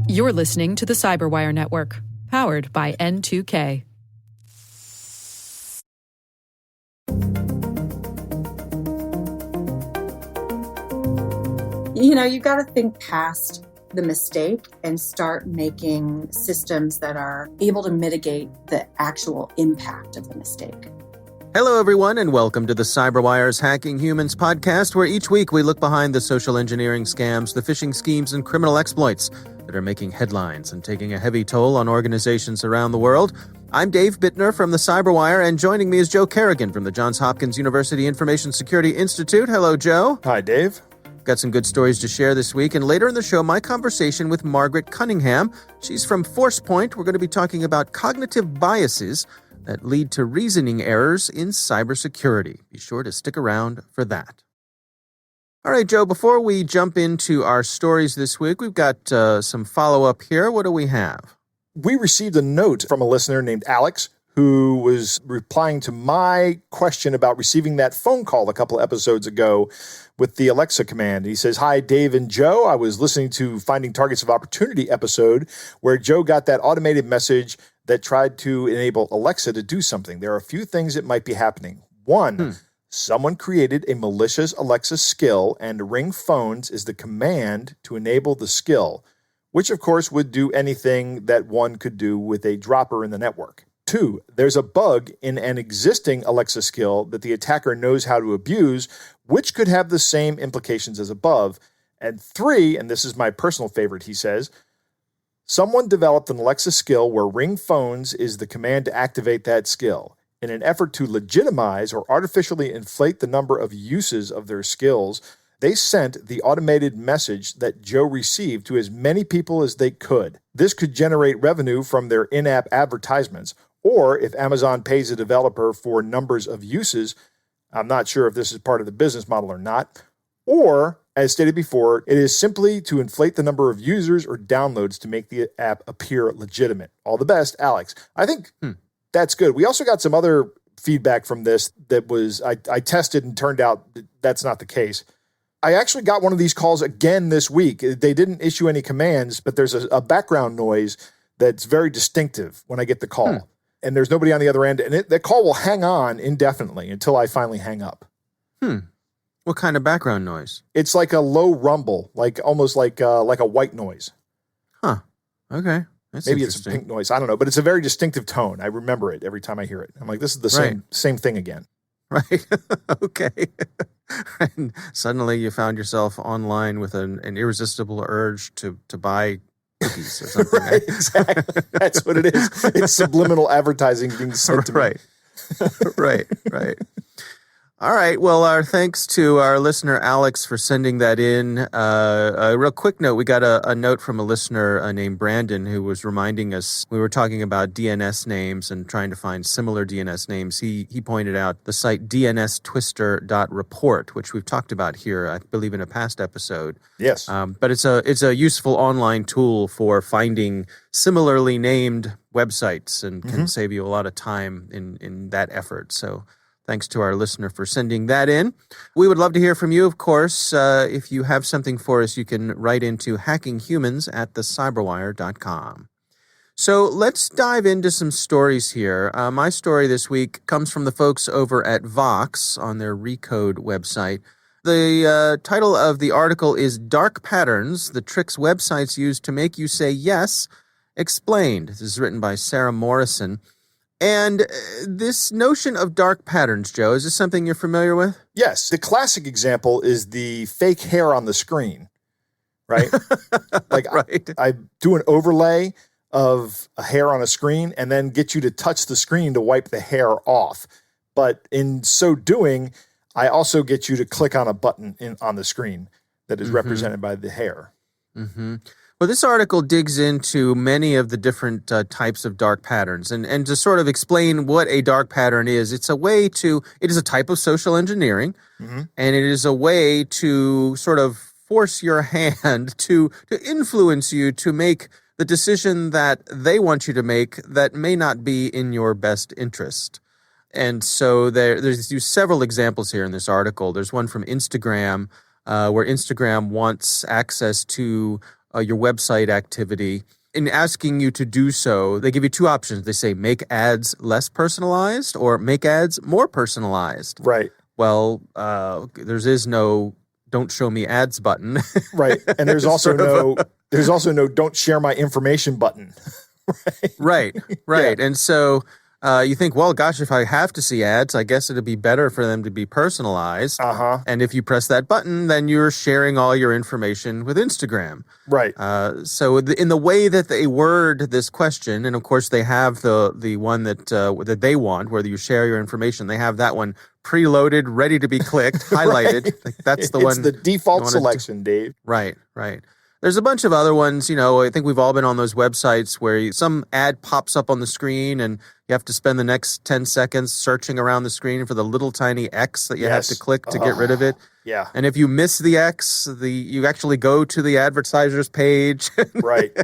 You're listening to the Cyberwire Network, powered by N2K. You got to think past the mistake and start making systems that are able to mitigate the actual impact of the mistake. Hello, everyone, and welcome to the CyberWire's Hacking Humans podcast, where each week we look behind the social engineering scams, the phishing schemes, and criminal exploits that are making headlines and taking a heavy toll on organizations around the world. I'm Dave Bittner from the CyberWire, and joining me is Joe Kerrigan from the Johns Hopkins University Information Security Institute. Hello, Joe. Hi, Dave. Got some good stories to share this week, and later in the show, my conversation with Margaret Cunningham. She's from ForcePoint. We're going to be talking about cognitive biases that lead to reasoning errors in cybersecurity. Be sure to stick around for that. All right, Joe, before we jump into our stories this week, we've got some follow-up here. What do we have? We received a note from a listener named Alex, who was replying to my question about receiving that phone call a couple episodes ago with the Alexa command. He says, "Hi, Dave and Joe. I was listening to Finding Targets of Opportunity episode where Joe got that automated message that tried to enable Alexa to do something. There are a few things that might be happening. One, someone created a malicious Alexa skill, and Ring Phones is the command to enable the skill, which of course would do anything that one could do with a dropper in the network. Two, there's a bug in an existing Alexa skill that the attacker knows how to abuse, which could have the same implications as above. And three, and this is my personal favorite, he says, someone developed an Alexa skill where Ring Phones is the command to activate that skill. In an effort to legitimize or artificially inflate the number of uses of their skills, they sent the automated message that Joe received to as many people as they could. This could generate revenue from their in-app advertisements, or if Amazon pays a developer for numbers of uses, I'm not sure if this is part of the business model or not, or, as stated before, it is simply to inflate the number of users or downloads to make the app appear legitimate. All the best, Alex." I think that's good. We also got some other feedback from this that was, I tested and turned out that's not the case. I actually got one of these calls again this week. They didn't issue any commands, but there's a background noise that's very distinctive when I get the call. And there's nobody on the other end, and that call will hang on indefinitely until I finally hang up. What kind of background noise? It's like a low rumble, almost like a white noise. Huh. Okay. That's Maybe it's a pink noise. I don't know, but it's a very distinctive tone. I remember it every time I hear it. I'm like, this is the same thing again. Right. Okay. And suddenly you found yourself online with an irresistible urge to buy cookies or something. Right, exactly. That's what it is. It's subliminal advertising being sent to me. Right. All right. Well, our thanks to our listener, Alex, for sending that in. A real quick note, we got a note from a listener named Brandon who was reminding us, we were talking about DNS names and trying to find similar DNS names. He pointed out the site dnstwister.report, which we've talked about here, I believe, in a past episode. Yes. But it's a useful online tool for finding similarly named websites and can save you a lot of time in that effort. So thanks to our listener for sending that in. We would love to hear from you, of course. If you have something for us, you can write into hackinghumans@thecyberwire.com. So let's dive into some stories here. My story this week comes from the folks over at Vox on their Recode website. The title of the article is "Dark Patterns, the Tricks Websites Use to Make You Say Yes, Explained." This is written by Sarah Morrison. And this notion of dark patterns, Joe, is this something you're familiar with? Yes. The classic example is the fake hair on the screen, right? Right. I do an overlay of a hair on a screen and then get you to touch the screen to wipe the hair off. But in so doing, I also get you to click on a button on the screen that is represented by the hair. Well, this article digs into many of the different types of dark patterns and to sort of explain what a dark pattern is. It is a type of social engineering, and it is a way to sort of force your hand to influence you to make the decision that they want you to make that may not be in your best interest. And so there's several examples here in this article. There's one from Instagram, where Instagram wants access to your website activity. In asking you to do so, they give you two options. They say make ads less personalized or make ads more personalized. Right. Well, there is no don't show me ads button. Right. And there's also no don't share my information button. Right. Yeah. And so you think, well, gosh, if I have to see ads, I guess it'd be better for them to be personalized. Uh-huh. And if you press that button, then you're sharing all your information with Instagram. Right. So in the way that they word this question, and of course they have the one that they want, where you share your information, they have that one preloaded, ready to be clicked, highlighted. Right. Like that's the it's one. It's the default selection, Dave. Right. There's a bunch of other ones, I think we've all been on those websites where some ad pops up on the screen and you have to spend the next 10 seconds searching around the screen for the little tiny X that you have to click to get rid of it. Yeah. And if you miss the X, you actually go to the advertiser's page. Right.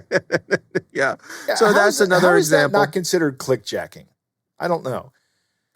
Yeah. So that's another example. How is that not considered clickjacking? I don't know.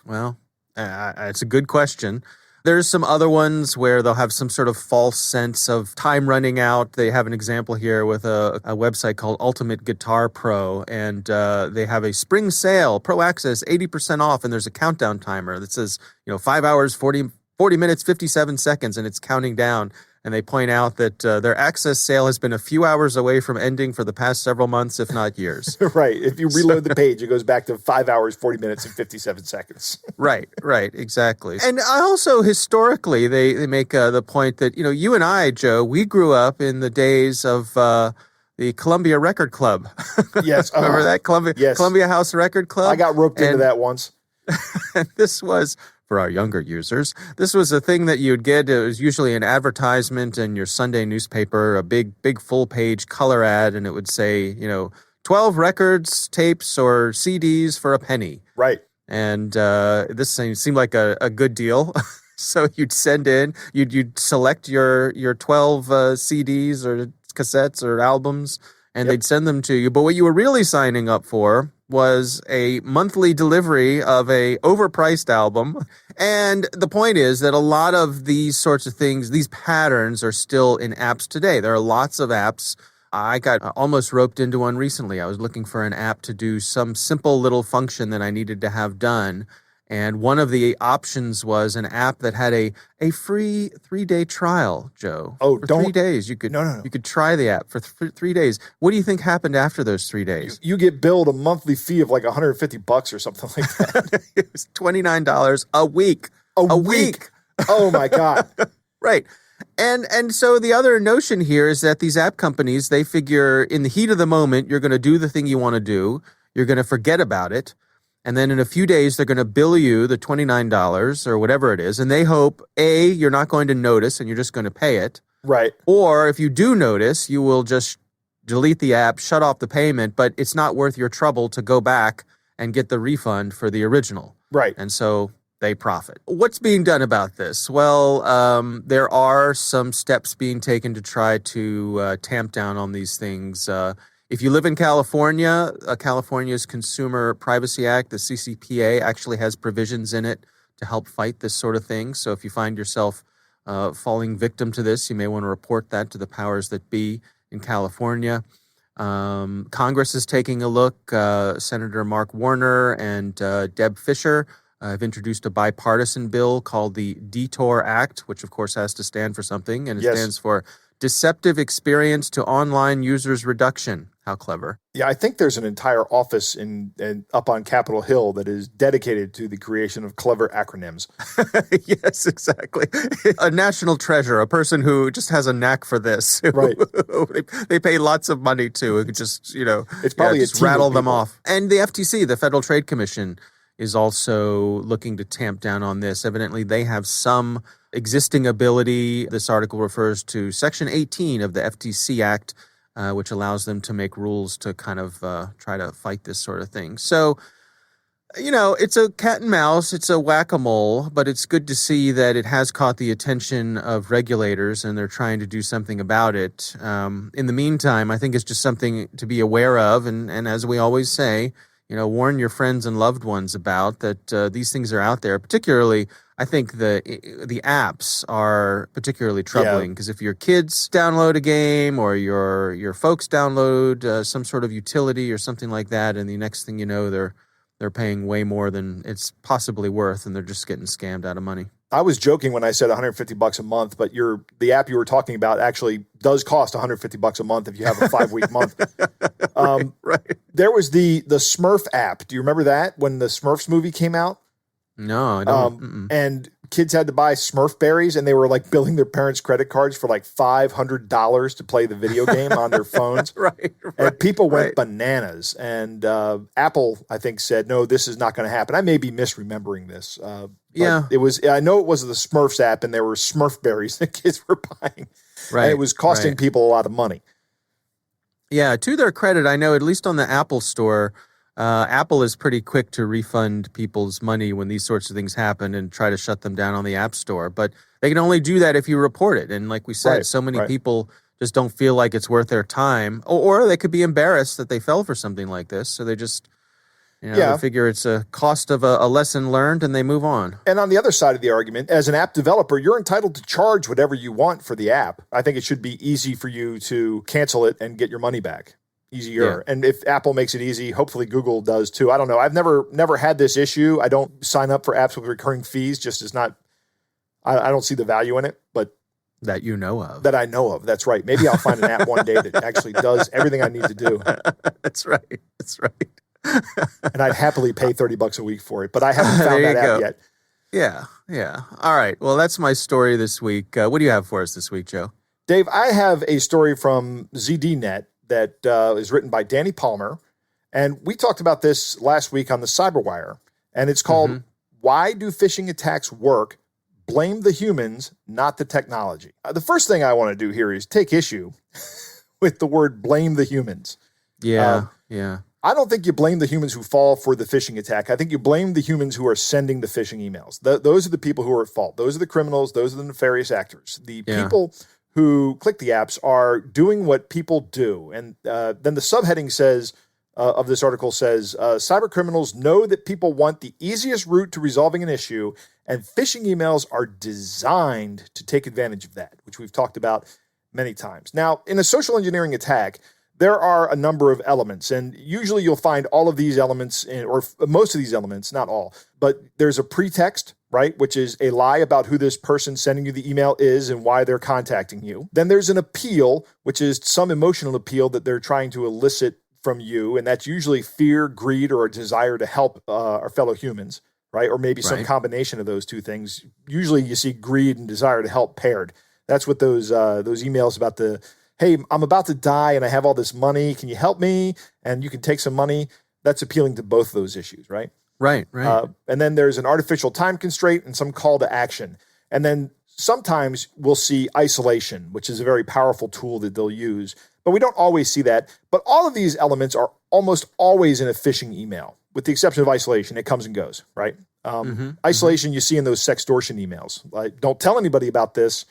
Well, it's a good question. There's some other ones where they'll have some sort of false sense of time running out. They have an example here with a website called Ultimate Guitar Pro, and they have a spring sale, Pro Access, 80% off, and there's a countdown timer that says, 5 hours, 40 minutes, 57 seconds, and it's counting down. And they point out that their Access sale has been a few hours away from ending for the past several months, if not years. Right. If you reload the page, it goes back to 5 hours, 40 minutes, and 57 seconds. Right, exactly. And I also, historically, they make the point that, you and I, Joe, we grew up in the days of the Columbia Record Club. Yes. Remember that? Columbia House Record Club? I got roped into that once. And this was, for our younger users, this was a thing that you'd get. It was usually an advertisement in your Sunday newspaper, a big full-page color ad, and it would say, 12 records, tapes, or CDs for a penny. Right. And this seemed like a good deal. So you'd send in, you'd select your 12 CDs or cassettes or albums, and they'd send them to you. But what you were really signing up for was a monthly delivery of a overpriced album. And the point is that a lot of these sorts of things, these patterns are still in apps today. There are lots of apps. I got almost roped into one recently. I was looking for an app to do some simple little function that I needed to have done. And one of the options was an app that had a free 3-day trial, Joe. Oh, for 3 days. You could you could try the app for 3 days. What do you think happened after those 3 days? You get billed a monthly fee of like $150 or something like that. It was $29 a week. A week. Oh my God. Right. And so the other notion here is that these app companies, they figure in the heat of the moment, you're going to do the thing you want to do. You're going to forget about it. And then in a few days, they're going to bill you the $29 or whatever it is. And they hope, A, you're not going to notice and you're just going to pay it. Right. Or if you do notice, you will just delete the app, shut off the payment, but it's not worth your trouble to go back and get the refund for the original. Right. And so they profit. What's being done about this? Well, there are some steps being taken to try to tamp down on these things. If you live in California, California's Consumer Privacy Act, the CCPA, actually has provisions in it to help fight this sort of thing. So if you find yourself falling victim to this, you may want to report that to the powers that be in California. Congress is taking a look. Senator Mark Warner and Deb Fischer have introduced a bipartisan bill called the DETOR Act, which of course has to stand for something, and it stands for Deceptive Experience to Online Users Reduction. How clever. Yeah, I think there's an entire office up on Capitol Hill that is dedicated to the creation of clever acronyms. Yes, exactly. A national treasure, a person who just has a knack for this. Right. They pay lots of money to just, it's probably just rattle them off. And the FTC, the Federal Trade Commission, is also looking to tamp down on this. Evidently, they have some existing ability. This article refers to Section 18 of the FTC Act, which allows them to make rules to kind of try to fight this sort of thing. So, it's a cat and mouse, it's a whack-a-mole, but it's good to see that it has caught the attention of regulators and they're trying to do something about it. In the meantime, I think it's just something to be aware of. And as we always say, warn your friends and loved ones about that. These things are out there. Particularly, I think the apps are particularly troubling because if your kids download a game or your folks download some sort of utility or something like that, and the next thing you know, they're paying way more than it's possibly worth, and they're just getting scammed out of money. I was joking when I said $150 a month, but the app you were talking about actually does cost $150 a month if you have a 5-week month. Right. There was the Smurf app. Do you remember that when the Smurfs movie came out? No, I don't. And kids had to buy Smurf berries, and they were like billing their parents' credit cards for like $500 to play the video game on their phones. Right. And people went bananas. And Apple, I think, said, no, this is not going to happen. I may be misremembering this. It was. I know it was the Smurfs app, and there were Smurf berries that kids were buying. Right. And it was costing people a lot of money. Yeah, to their credit, I know at least on the Apple Store, Apple is pretty quick to refund people's money when these sorts of things happen and try to shut them down on the App Store. But they can only do that if you report it. And like we said, so many people just don't feel like it's worth their time, or they could be embarrassed that they fell for something like this. So they just, they figure it's a cost of a lesson learned and they move on. And on the other side of the argument, as an app developer, you're entitled to charge whatever you want for the app. I think it should be easy for you to cancel it and get your money back. Easier. Yeah. And if Apple makes it easy, hopefully Google does too. I don't know. I've never had this issue. I don't sign up for apps with recurring fees. Just is not, I don't see the value in it, but that you know of. That I know of. That's right. Maybe I'll find an app one day that actually does everything I need to do. That's right. And I'd happily pay $30 a week for it, but I haven't found that app yet. Yeah. All right. Well, that's my story this week. What do you have for us this week, Joe? Dave, I have a story from ZDNet that is written by Danny Palmer. And we talked about this last week on the Cyberwire. And it's called, Why Do Phishing Attacks Work? Blame the Humans, Not the Technology. The first thing I want to do here is take issue with the word blame the humans. Yeah. I don't think you blame the humans who fall for the phishing attack. I think you blame the humans who are sending the phishing emails. Those are the people who are at fault. Those are the criminals. Those are the nefarious actors. The people who click the apps are doing what people do. And then the subheading says, of this article says, cyber criminals know that people want the easiest route to resolving an issue, and phishing emails are designed to take advantage of that, which we've talked about many times. Now, in a social engineering attack, there are a number of elements, and usually you'll find all of these elements, or most of these elements, not all, but there's a pretext, right, which is a lie about who this person sending you the email is and why they're contacting you. Then there's an appeal, which is some emotional appeal that they're trying to elicit from you, and that's usually fear, greed, or a desire to help our fellow humans, right, or maybe some combination of those two things. Usually you see greed and desire to help paired. That's what those emails about the, hey, I'm about to die and I have all this money. Can you help me? And you can take some money. That's appealing to both of those issues, right? Right. And then there's an artificial time constraint and some call to action. And then sometimes we'll see isolation, which is a very powerful tool that they'll use. But we don't always see that. But all of these elements are almost always in a phishing email, with the exception of isolation. It comes and goes, right? Isolation you see in those sextortion emails. Like, don't tell anybody about this.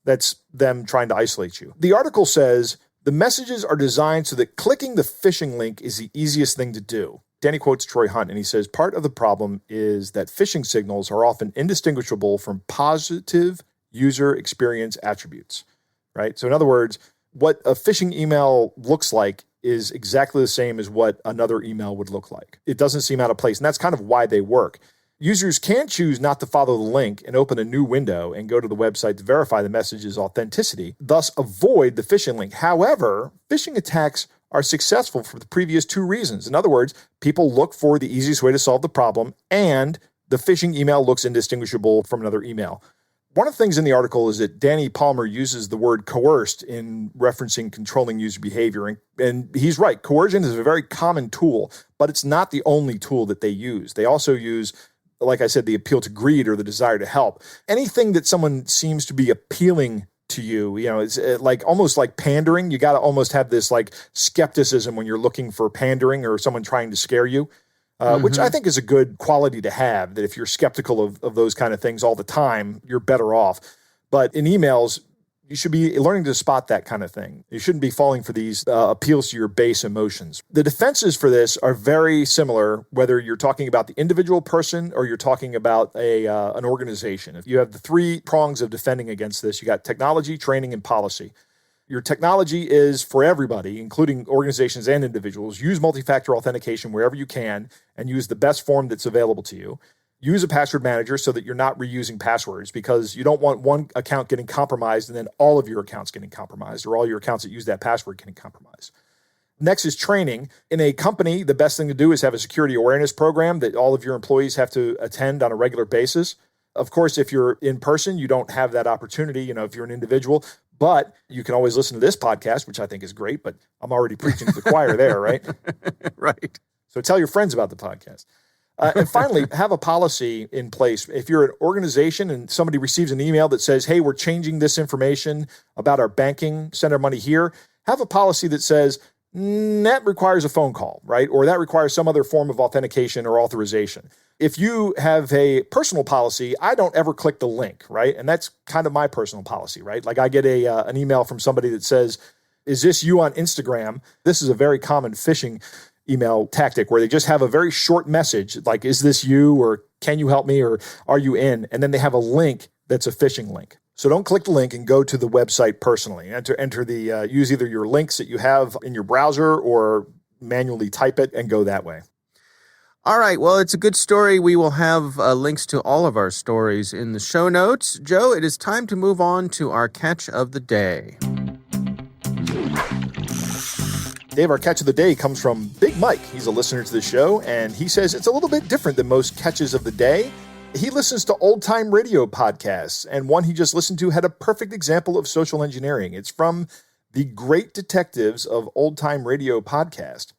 That's them trying to isolate you. The article says, the messages are designed so that clicking the phishing link is the easiest thing to do. Danny quotes Troy Hunt, and he says, part of the problem is that phishing signals are often indistinguishable from positive user experience attributes, right? So in other words, what a phishing email looks like is exactly the same as what another email would look like. It doesn't seem out of place, and that's kind of why they work. Users can choose not to follow the link and open a new window and go to the website to verify the message's authenticity, thus avoid the phishing link. However, phishing attacks are successful for the previous two reasons. In other words, people look for the easiest way to solve the problem, and the phishing email looks indistinguishable from another email. One of the things in the article is that Danny Palmer uses the word coerced in referencing controlling user behavior. And he's right. Coercion is a very common tool, but it's not the only tool that they use. They also use, like I said, the appeal to greed or the desire to help. Anything that someone seems to be appealing to you, it's like almost like pandering. You got to almost have this like skepticism when you're looking for pandering or someone trying to scare you, which I think is a good quality to have, that if you're skeptical of those kind of things all the time, you're better off. But in emails, You should be learning to spot that kind of thing. You shouldn't be falling for these appeals to your base emotions. The defenses for this are very similar, whether you're talking about the individual person or you're talking about an organization. If you have the three prongs of defending against this, you got technology, training, and policy. Your technology is for everybody, including organizations and individuals. Use multi-factor authentication wherever you can and use the best form that's available to you. Use a password manager so that you're not reusing passwords, because you don't want one account getting compromised and then all of your accounts getting compromised, or all your accounts that use that password getting compromised. Next is training. In a company, the best thing to do is have a security awareness program that all of your employees have to attend on a regular basis. Of course, if you're in person, you don't have that opportunity, if you're an individual, but you can always listen to this podcast, which I think is great, but I'm already preaching to the choir there, right? Right. So tell your friends about the podcast. And finally, have a policy in place. If you're an organization and somebody receives an email that says, hey, we're changing this information about our banking, send our money here, have a policy that says that requires a phone call, right? Or that requires some other form of authentication or authorization. If you have a personal policy, I don't ever click the link, right? And that's kind of my personal policy, right? Like I get an email from somebody that says, is this you on Instagram? This is a very common phishing email tactic where they just have a very short message like, is this you, or can you help me, or are you in? And then they have a link that's a phishing link. So don't click the link and go to the website personally. Enter the use either your links that you have in your browser or manually type it and go that way. All right. Well, it's a good story. We will have links to all of our stories in the show notes. Joe, it is time to move on to our catch of the day. Dave, our catch of the day comes from Big Mike. He's a listener to the show, and he says it's a little bit different than most catches of the day. He listens to old-time radio podcasts, and one he just listened to had a perfect example of social engineering. It's from the Great Detectives of Old-Time Radio podcast.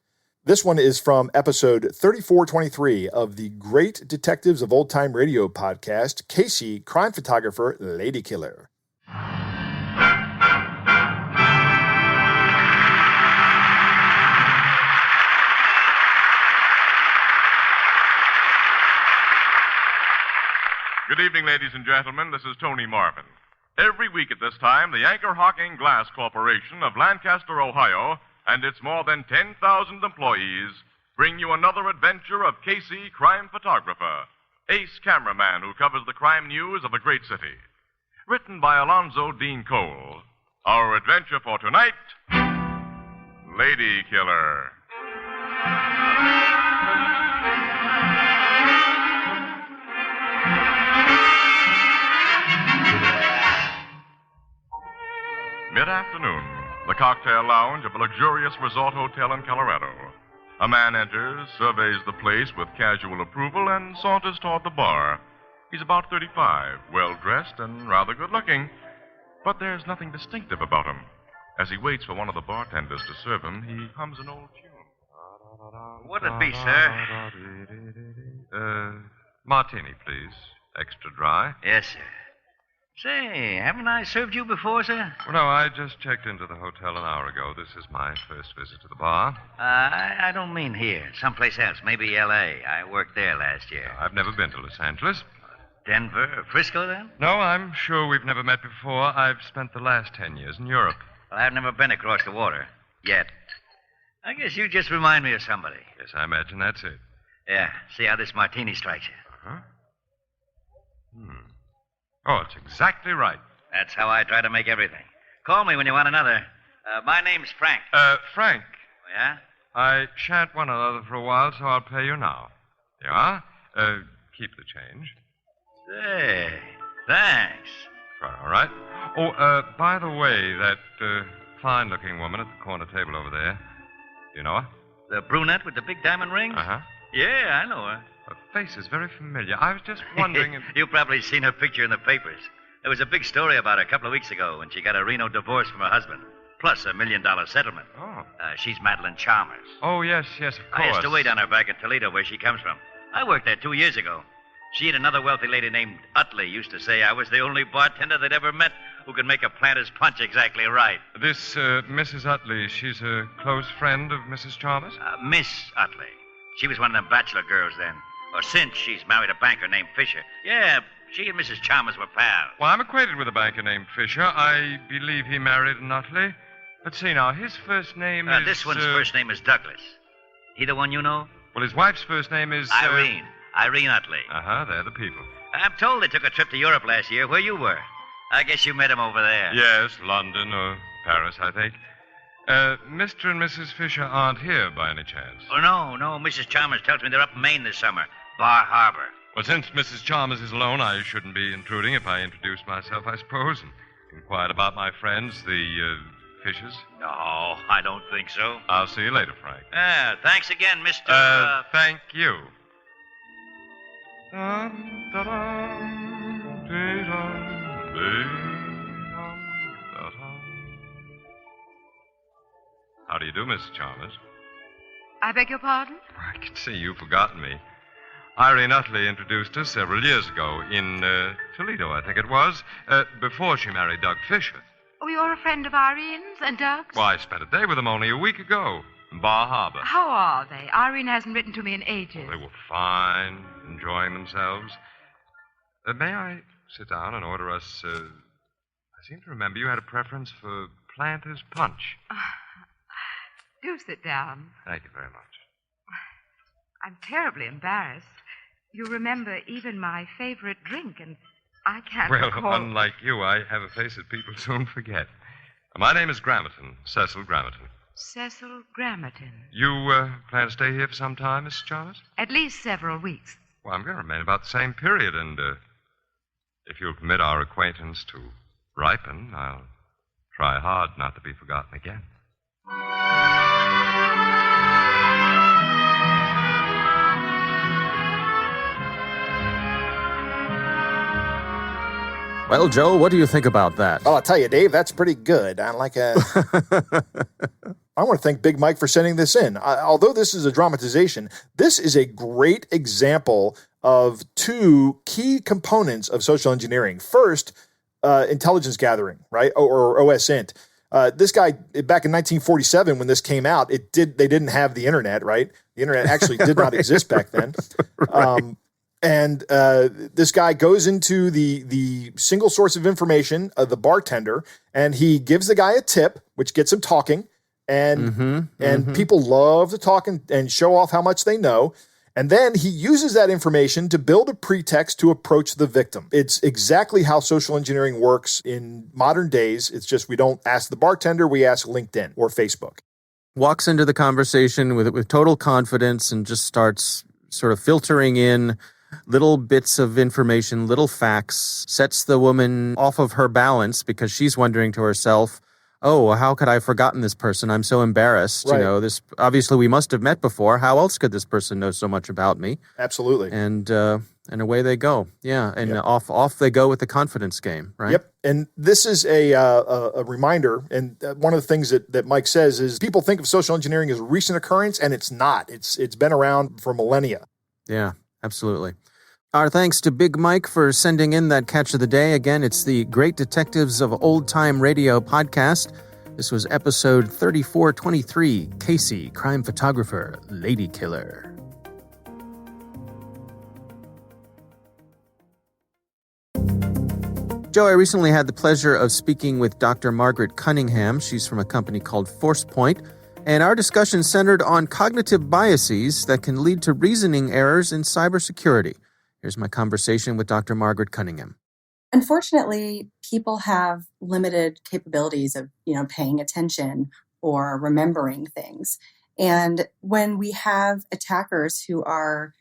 This one is from episode 3423 of the Great Detectives of Old-Time Radio podcast, Casey, crime photographer, lady killer. Good evening, ladies and gentlemen. This is Tony Marvin. Every week at this time, the Anchor Hocking Glass Corporation of Lancaster, Ohio, and its more than 10,000 employees bring you another adventure of Casey, crime photographer, ace cameraman who covers the crime news of a great city. Written by Alonzo Dean Cole. Our adventure for tonight, Lady Killer. Mid-afternoon, the cocktail lounge of a luxurious resort hotel in Colorado. A man enters, surveys the place with casual approval, and saunters toward the bar. He's about 35, well-dressed and rather good-looking. But there's nothing distinctive about him. As he waits for one of the bartenders to serve him, he hums an old tune. What'd it be, sir? Martini, please. Extra dry. Yes, sir. Say, haven't I served you before, sir? Well, no, I just checked into the hotel an hour ago. This is my first visit to the bar. I don't mean here. Someplace else. Maybe L.A. I worked there last year. I've never been to Los Angeles. Denver? Frisco, then? No, I'm sure we've never met before. I've spent the last 10 years in Europe. Well, I've never been across the water. Yet. I guess you just remind me of somebody. Yes, I imagine that's it. Yeah. See how this martini strikes you. Uh-huh. Oh, it's exactly right. That's how I try to make everything. Call me when you want another. My name's Frank. Frank. Yeah? I shan't want another for a while, so I'll pay you now. There you are. Keep the change. Say, thanks. Quite all right. Oh, by the way, that fine-looking woman at the corner table over there, do you know her? The brunette with the big diamond rings? Uh-huh. Yeah, I know her. Her face is very familiar. I was just wondering if... You've probably seen her picture in the papers. There was a big story about her a couple of weeks ago when she got a Reno divorce from her husband, plus $1 million settlement. Oh. She's Madeline Chalmers. Oh, yes, of course. I used to wait on her back in Toledo, where she comes from. I worked there 2 years ago. She and another wealthy lady named Utley used to say I was the only bartender they'd ever met who could make a planter's punch exactly right. This Mrs. Utley, she's a close friend of Mrs. Chalmers? Miss Utley. She was one of them bachelor girls then. Or since she's married a banker named Fisher. Yeah, She and Mrs. Chalmers were pals. Well, I'm acquainted with a banker named Fisher. I believe he married Nutley. Let's see now. His first name is... This one's first name is Douglas. He the one you know? Well, his wife's first name is... Irene. Irene Utley. Uh-huh, they're the people. I'm told they took a trip to Europe last year where you were. I guess you met him over there. Yes, London or Paris, I think. Mr. and Mrs. Fisher aren't here by any chance. Oh, no. Mrs. Chalmers tells me they're up in Maine this summer. Bar Harbor. Well, since Mrs. Chalmers is alone, I shouldn't be intruding if I introduced myself, I suppose, and inquired about my friends, the Fishers. No, I don't think so. I'll see you later, Frank. Thanks again, Mr. Thank you. How do you do, Mrs. Chalmers? I beg your pardon? I can see you've forgotten me. Irene Utley introduced us several years ago in Toledo, I think it was, before she married Doug Fisher. Oh, you're a friend of Irene's and Doug's? Well, I spent a day with them only a week ago in Bar Harbor. How are they? Irene hasn't written to me in ages. They were fine, enjoying themselves. May I sit down and order us... I seem to remember you had a preference for Planter's Punch. Do sit down. Thank you very much. I'm terribly embarrassed. You remember even my favorite drink, and I can't recall... Well, unlike you, I have a face that people soon forget. My name is Grammerton, Cecil Grammerton. Cecil Grammerton. You plan to stay here for some time, Mrs. Chalmers? At least several weeks. Well, I'm going to remain about the same period, and if you'll permit our acquaintance to ripen, I'll try hard not to be forgotten again. Well, Joe, what do you think about that? Well, I'll tell you, Dave, that's pretty good. I want to thank Big Mike for sending this in. Although this is a dramatization, this is a great example of two key components of social engineering. First, intelligence gathering, right? Or OSINT. This guy, back in 1947, when this came out, they didn't have the internet, right? The internet actually did not exist back then. Right. And this guy goes into the single source of information, the bartender, and he gives the guy a tip, which gets him talking. And people love to talk and show off how much they know. And then he uses that information to build a pretext to approach the victim. It's exactly how social engineering works in modern days. It's just we don't ask the bartender, we ask LinkedIn or Facebook. Walks into the conversation with total confidence and just starts sort of filtering in little bits of information, little facts, sets the woman off of her balance because she's wondering to herself, oh, how could I have forgotten this person? I'm so embarrassed. Right. You know, this obviously we must have met before. How else could this person know so much about me? Absolutely. And away they go. Yeah, and off they go with the confidence game, right? Yep. And this is a reminder, and one of the things that Mike says is people think of social engineering as a recent occurrence, and it's not. It's been around for millennia. Yeah, absolutely. Our thanks to Big Mike for sending in that catch of the day. Again, it's the Great Detectives of Old Time Radio podcast. This was episode 3423, Casey, Crime Photographer, Lady Killer. Joe, I recently had the pleasure of speaking with Dr. Margaret Cunningham. She's from a company called ForcePoint. And our discussion centered on cognitive biases that can lead to reasoning errors in cybersecurity. Here's my conversation with Dr. Margaret Cunningham. Unfortunately, people have limited capabilities of, paying attention or remembering things. And when we have attackers who are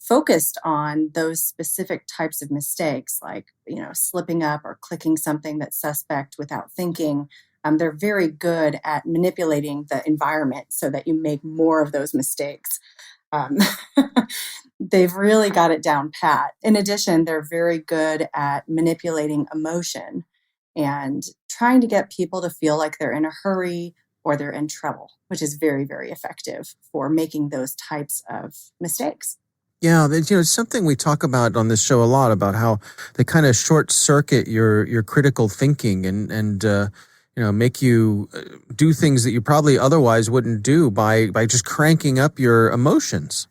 focused on those specific types of mistakes, like, slipping up or clicking something that's suspect without thinking, they're very good at manipulating the environment so that you make more of those mistakes. They've really got it down pat. In addition, they're very good at manipulating emotion and trying to get people to feel like they're in a hurry or they're in trouble, which is very, very effective for making those types of mistakes. Yeah, it's something we talk about on this show a lot, about how they kind of short circuit your critical thinking and make you do things that you probably otherwise wouldn't do by just cranking up your emotions.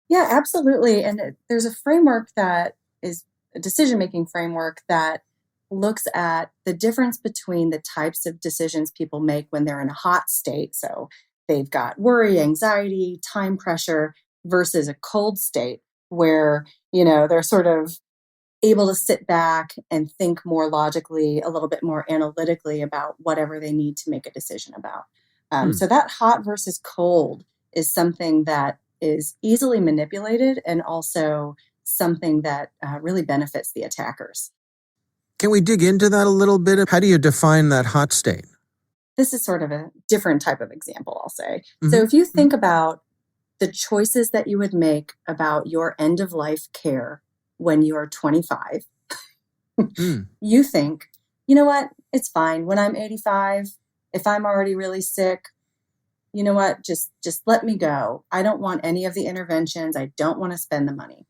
Yeah, absolutely. And there's a framework that is a decision-making framework that looks at the difference between the types of decisions people make when they're in a hot state. So they've got worry, anxiety, time pressure versus a cold state where, they're sort of able to sit back and think more logically, a little bit more analytically about whatever they need to make a decision about. So that hot versus cold is something that is easily manipulated and also something that really benefits the attackers. Can we dig into that a little bit? How do you define that hot state? This is sort of a different type of example, I'll say. So if you think about the choices that you would make about your end of life care when you're 25, you think, you know what, it's fine. When I'm 85, if I'm already really sick, you know what, just let me go. I don't want any of the interventions. I don't want to spend the money.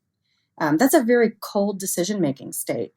That's a very cold decision-making state.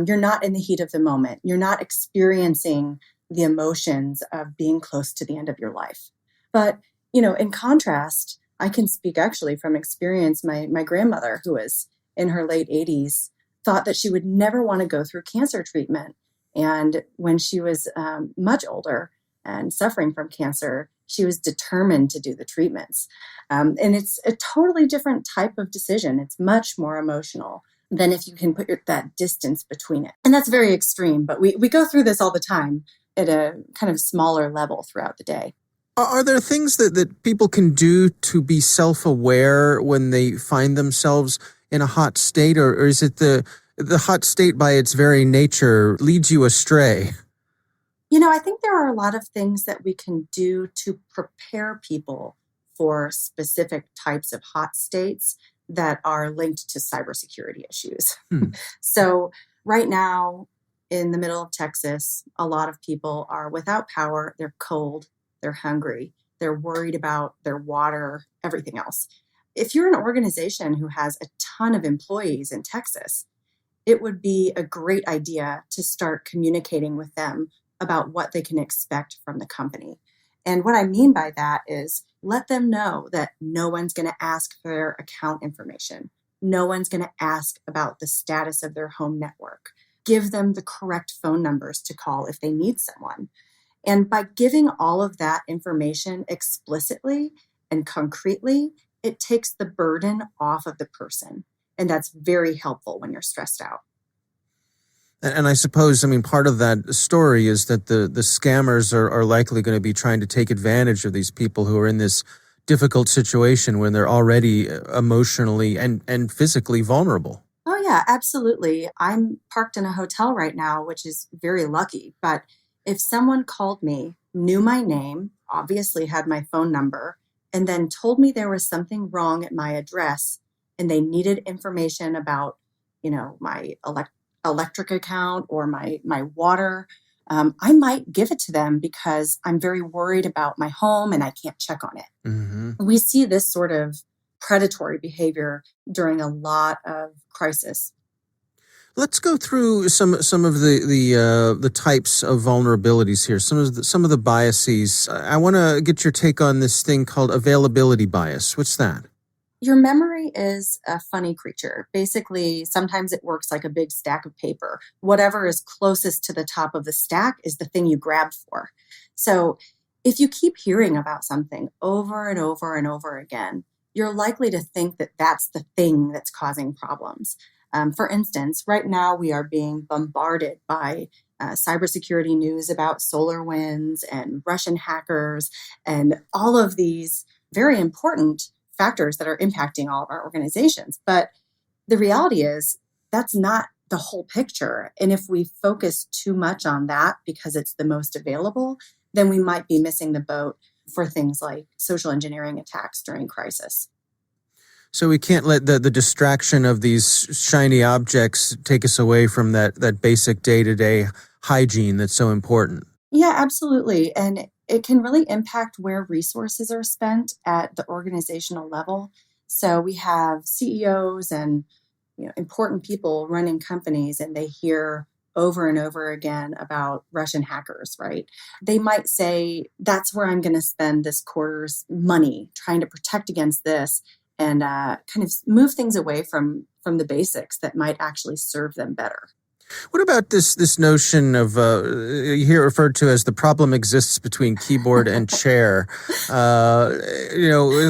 You're not in the heat of the moment. You're not experiencing the emotions of being close to the end of your life. But, in contrast, I can speak actually from experience. My grandmother, who was in her late 80s, thought that she would never want to go through cancer treatment. And when she was much older and suffering from cancer, she was determined to do the treatments. And it's a totally different type of decision. It's much more emotional than if you can put that distance between it. And that's very extreme, but we go through this all the time at a kind of smaller level throughout the day. Are there things that people can do to be self-aware when they find themselves in a hot state, or is it the hot state by its very nature leads you astray? I think there are a lot of things that we can do to prepare people for specific types of hot states that are linked to cybersecurity issues. So right now in the middle of Texas, a lot of people are without power, they're cold, they're hungry, they're worried about their water, everything else. If you're an organization who has a ton of employees in Texas, it would be a great idea to start communicating with them about what they can expect from the company. And what I mean by that is let them know that no one's going to ask for their account information. No one's going to ask about the status of their home network. Give them the correct phone numbers to call if they need someone. And by giving all of that information explicitly and concretely, it takes the burden off of the person. And that's very helpful when you're stressed out. And I suppose, part of that story is that the scammers are likely going to be trying to take advantage of these people who are in this difficult situation when they're already emotionally and physically vulnerable. Oh, yeah, absolutely. I'm parked in a hotel right now, which is very lucky. But if someone called me, knew my name, obviously had my phone number, and then told me there was something wrong at my address and they needed information about, my electric account or my water, I might give it to them because I'm very worried about my home and I can't check on it. We see this sort of predatory behavior during a lot of crisis. Let's go through some of the types of vulnerabilities here. Some of the biases. I want to get your take on this thing called availability bias. What's that? Your memory is a funny creature. Basically, sometimes it works like a big stack of paper. Whatever is closest to the top of the stack is the thing you grabbed for. So if you keep hearing about something over and over and over again, you're likely to think that that's the thing that's causing problems. For instance, right now we are being bombarded by cybersecurity news about SolarWinds and Russian hackers and all of these very important factors that are impacting all of our organizations. But the reality is that's not the whole picture. And if we focus too much on that because it's the most available, then we might be missing the boat for things like social engineering attacks during crisis. So we can't let the distraction of these shiny objects take us away from that basic day-to-day hygiene that's so important. Yeah, absolutely. And it can really impact where resources are spent at the organizational level. So we have CEOs and important people running companies, and they hear over and over again about Russian hackers, right? They might say, that's where I'm going to spend this quarter's money, trying to protect against this. and kind of move things away from the basics that might actually serve them better. What about this notion of here referred to as the problem exists between keyboard and chair?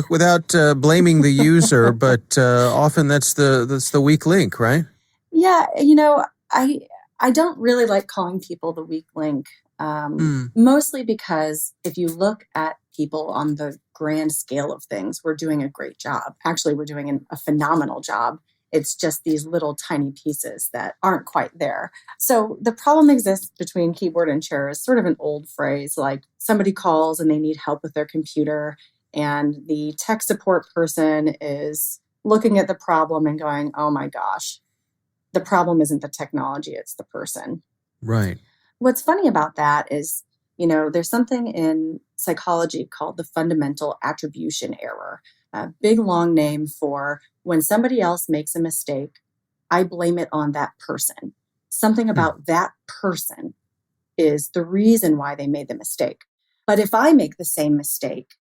Without blaming the user, but often that's the weak link, right? Yeah, I don't really like calling people the weak link, mostly because if you look at people on the grand scale of things, we're doing a great job. Actually, we're doing a phenomenal job. It's just these little tiny pieces that aren't quite there. So the problem exists between keyboard and chair is sort of an old phrase, like somebody calls and they need help with their computer, and the tech support person is looking at the problem and going, oh my gosh, the problem isn't the technology, it's the person. Right. What's funny about that is, there's something in psychology called the fundamental attribution error, a big long name for when somebody else makes a mistake, I blame it on that person. Something about that person is the reason why they made the mistake. But if I make the same mistake,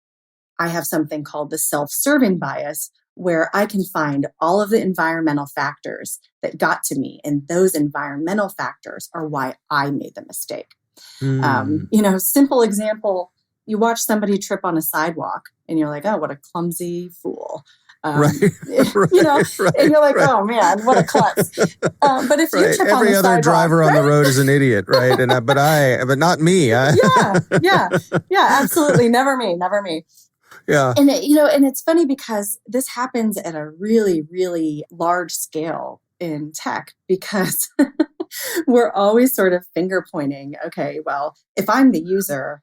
I have something called the self-serving bias, where I can find all of the environmental factors that got to me, and those environmental factors are why I made the mistake. Simple example, you watch somebody trip on a sidewalk and you're like, oh, what a clumsy fool. Right. And you're like, oh man, what a klutz. But if you trip on every the other sidewalk, driver on the road is an idiot, right? But not me. Yeah, absolutely. Never me. Yeah. And and it's funny because this happens at a really, really large scale in tech, because we're always sort of finger pointing. Okay, well, if I'm the user,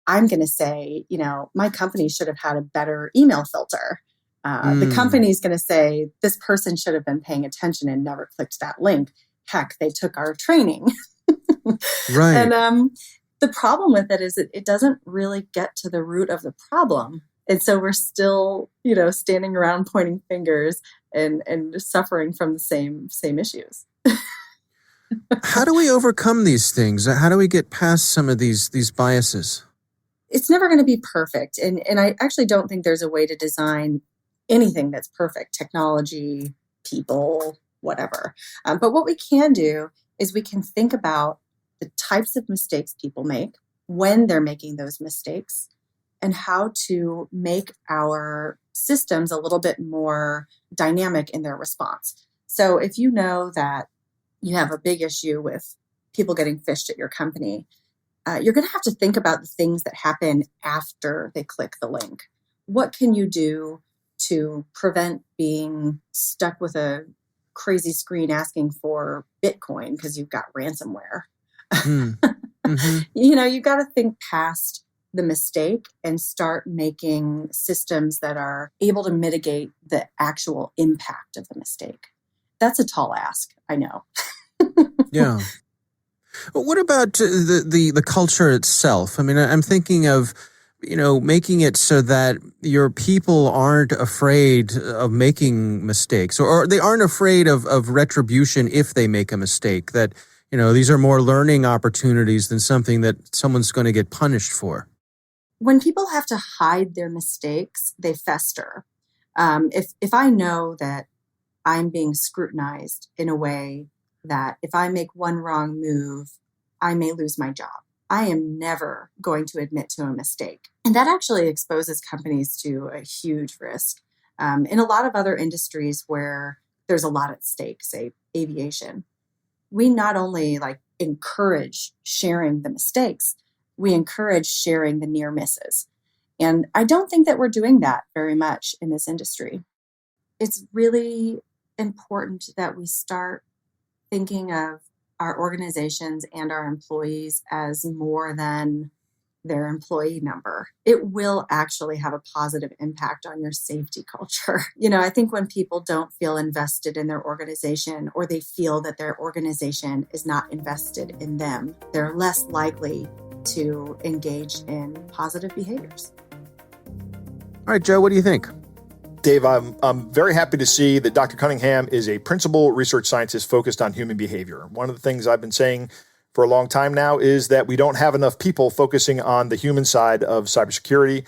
I'm going to say, my company should have had a better email filter. The company's going to say, this person should have been paying attention and never clicked that link. Heck, they took our training. Right. And the problem with it is it doesn't really get to the root of the problem. And so we're still, standing around pointing fingers and suffering from the same issues. How do we overcome these things? How do we get past some of these biases? It's never going to be perfect. And I actually don't think there's a way to design anything that's perfect, technology, people, whatever. But what we can do is we can think about the types of mistakes people make, when they're making those mistakes, and how to make our systems a little bit more dynamic in their response. So if you know that you have a big issue with people getting phished at your company, you're going to have to think about the things that happen after they click the link. What can you do to prevent being stuck with a crazy screen asking for Bitcoin because you've got ransomware? Mm-hmm. You've got to think past the mistake and start making systems that are able to mitigate the actual impact of the mistake. That's a tall ask, I know. Yeah. But what about the culture itself? I mean, I'm thinking of, making it so that your people aren't afraid of making mistakes, or they aren't afraid of retribution if they make a mistake, that, these are more learning opportunities than something that someone's going to get punished for. When people have to hide their mistakes, they fester. If I know that I'm being scrutinized in a way that if I make one wrong move, I may lose my job, I am never going to admit to a mistake. And that actually exposes companies to a huge risk. In a lot of other industries where there's a lot at stake, say aviation, we not only encourage sharing the mistakes, we encourage sharing the near misses. And I don't think that we're doing that very much in this industry. It's really important that we start thinking of our organizations and our employees as more than their employee number. It will actually have a positive impact on your safety culture. I think when people don't feel invested in their organization, or they feel that their organization is not invested in them, they're less likely to engage in positive behaviors. All right, Joe, what do you think? Dave, I'm very happy to see that Dr. Cunningham is a principal research scientist focused on human behavior. One of the things I've been saying for a long time now is that we don't have enough people focusing on the human side of cybersecurity.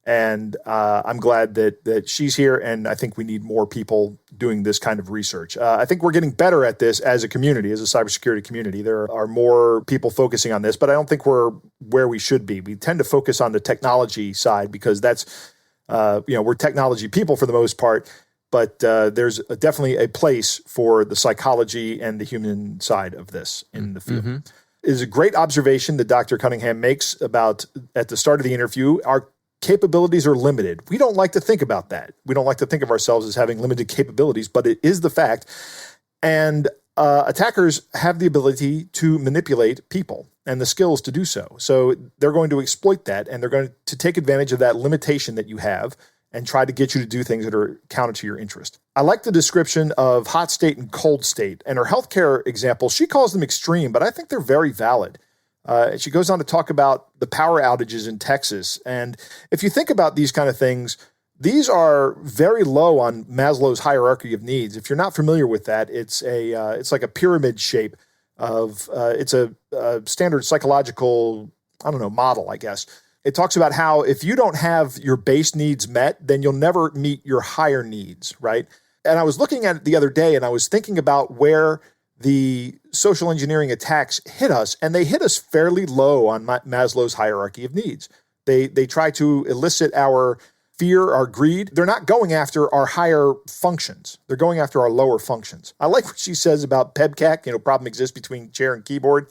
And I'm glad that she's here, and I think we need more people doing this kind of research. I think we're getting better at this as a community, as a cybersecurity community. There are more people focusing on this, but I don't think we're where we should be. We tend to focus on the technology side because that's, we're technology people for the most part, but there's definitely a place for the psychology and the human side of this in the field. It is a great observation that Dr. Cunningham makes about, at the start of the interview, our capabilities are limited. We don't like to think about that. We don't like to think of ourselves as having limited capabilities, but it is the fact. And attackers have the ability to manipulate people and the skills to do so. So they're going to exploit that, and they're going to take advantage of that limitation that you have and try to get you to do things that are counter to your interest. I like the description of hot state and cold state. And her healthcare example, she calls them extreme, but I think they're very valid. She goes on to talk about the power outages in Texas. And if you think about these kind of things, these are very low on Maslow's hierarchy of needs. If you're not familiar with that, it's like a pyramid shape of, it's a standard psychological, model, I guess. It talks about how if you don't have your base needs met, then you'll never meet your higher needs, right? And I was looking at it the other day, and I was thinking about where the social engineering attacks hit us, and they hit us fairly low on Maslow's hierarchy of needs. They try to elicit our fear, our greed. They're not going after our higher functions. They're going after our lower functions. I like what she says about PEBCAC, problem exists between chair and keyboard,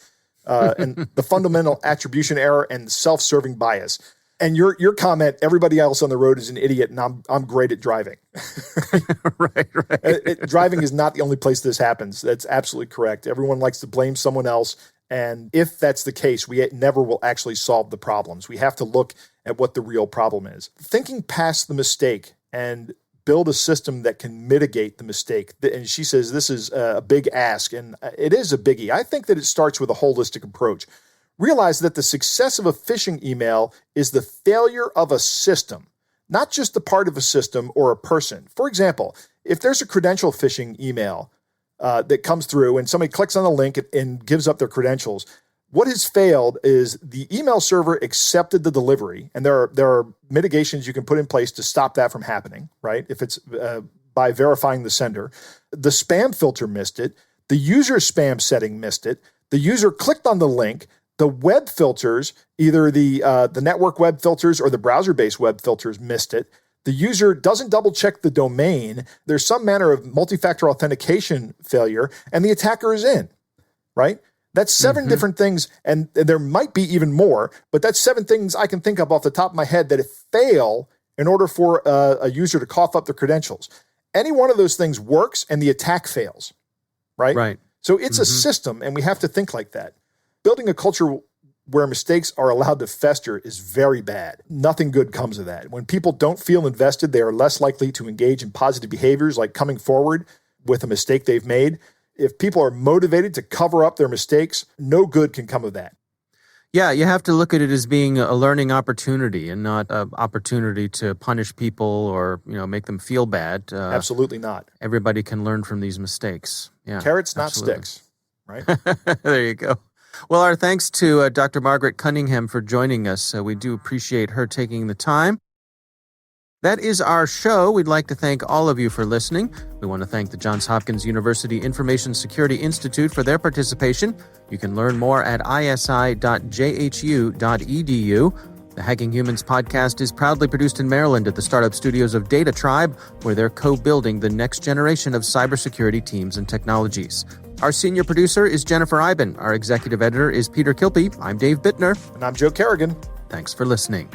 and the fundamental attribution error and self-serving bias. And your comment, everybody else on the road is an idiot, and I'm great at driving. Right. Driving is not the only place this happens. That's absolutely correct. Everyone likes to blame someone else. And if that's the case, we never will actually solve the problems. We have to look at what the real problem is. Thinking past the mistake and build a system that can mitigate the mistake. And she says this is a big ask, and it is a biggie. I think that it starts with a holistic approach. Realize that the success of a phishing email is the failure of a system, not just the part of a system or a person. For example, if there's a credential phishing email that comes through and somebody clicks on the link and gives up their credentials, what has failed is the email server accepted the delivery, and there are mitigations you can put in place to stop that from happening, right? If it's by verifying the sender. The spam filter missed it. The user spam setting missed it. The user clicked on the link. The web filters, either the network web filters or the browser-based web filters, missed it. The user doesn't double-check the domain. There's some manner of multi-factor authentication failure, and the attacker is in, right? That's 7 different things, and there might be even more, but that's 7 things I can think of off the top of my head that fail in order for a user to cough up their credentials. Any one of those things works, and the attack fails, right? Right. So it's a system, and we have to think like that. Building a culture where mistakes are allowed to fester is very bad. Nothing good comes of that. When people don't feel invested, they are less likely to engage in positive behaviors like coming forward with a mistake they've made. If people are motivated to cover up their mistakes, no good can come of that. Yeah, you have to look at it as being a learning opportunity and not an opportunity to punish people or, make them feel bad. Absolutely not. Everybody can learn from these mistakes. Yeah, carrots, absolutely. Not sticks, right? There you go. Well, our thanks to Dr. Margaret Cunningham for joining us. We do appreciate her taking the time. That is our show. We'd like to thank all of you for listening. We want to thank the Johns Hopkins University Information Security Institute for their participation. You can learn more at isi.jhu.edu. The Hacking Humans podcast is proudly produced in Maryland at the startup studios of Data Tribe, where they're co-building the next generation of cybersecurity teams and technologies. Our senior producer is Jennifer Iben. Our executive editor is Peter Kilpe. I'm Dave Bittner. And I'm Joe Kerrigan. Thanks for listening.